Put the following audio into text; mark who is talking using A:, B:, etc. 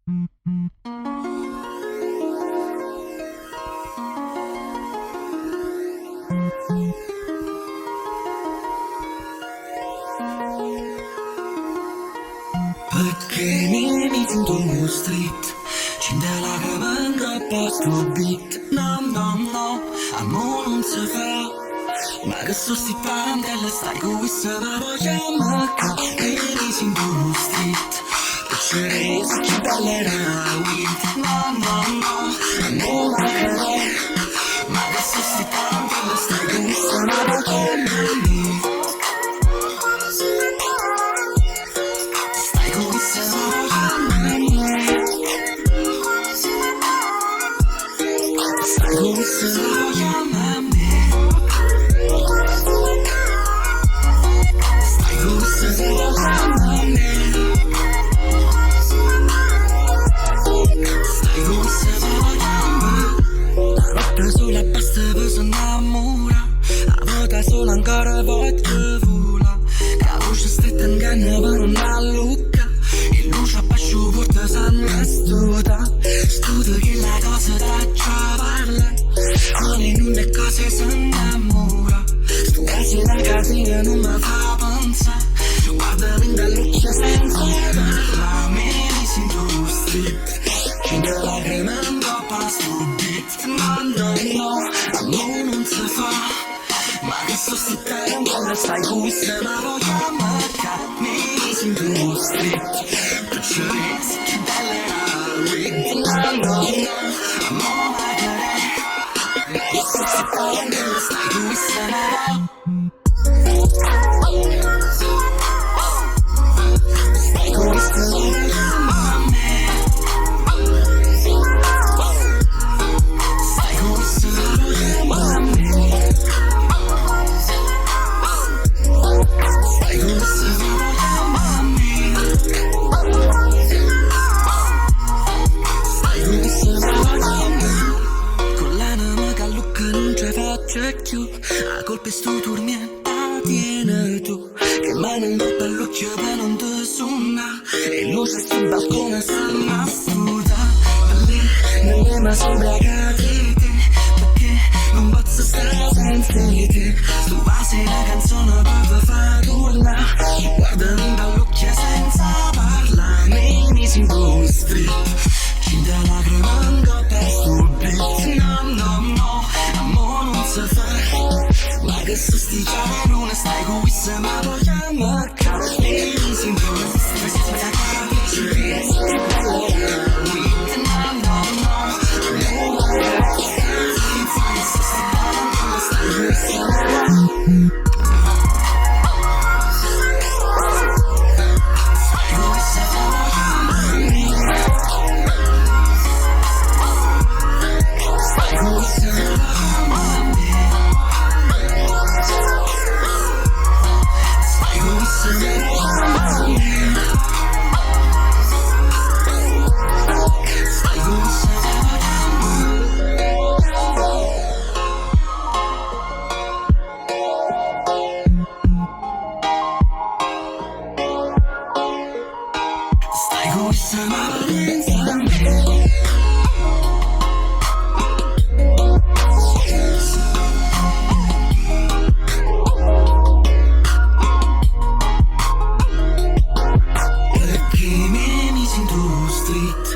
A: Perché mi metti in tuo street Cinde la che venga posto beat No, no, no, amo non si fa Ma che so sti pantelle stai con questa la vogliamo Che mi metti in tuo street Che c'è reso chi ballerà with No, no, no, amo la che Ma che so sti pantelle stai con questa la vogliamo Sulla pasta per si innamora A volta solo ancora voglio vola Che la luce stretta inganna per una lucca E luce a pascio porta sanno studa Studa che la cosa da già parla Non in una cosa si innamora Sto quasi la casina non mi fa pensare Guardami dall'occhio senza parla Mi sento street Cinque lacrime in coppa sto beat No, no, no, amo non si fa Ma che so sti ancora stai con questa ma vogliamo Mi sento street Perciò resi che bella with No, no, no, amo magari Che so sti ancora stai con questa ma Stai con questa ma a colpe sto tormento tiene tu Che mano in bocca all'occhio per non ti suona E luce sul balcone stanno a studa Per lì non è mai sembra cadete Perché non posso stare senza te Tu base la canzone per far tornare Guardami dall'occhio senza parlare Mi sento street Cinta lacrime in coppa sto beat No, no, no, amo non si fa Ma che so sti non stai con questa ma vogliamo Mi sento street Ci riesco che bella No, no, no, amo Ma che so sti non stai con questa ma Perché mi sento street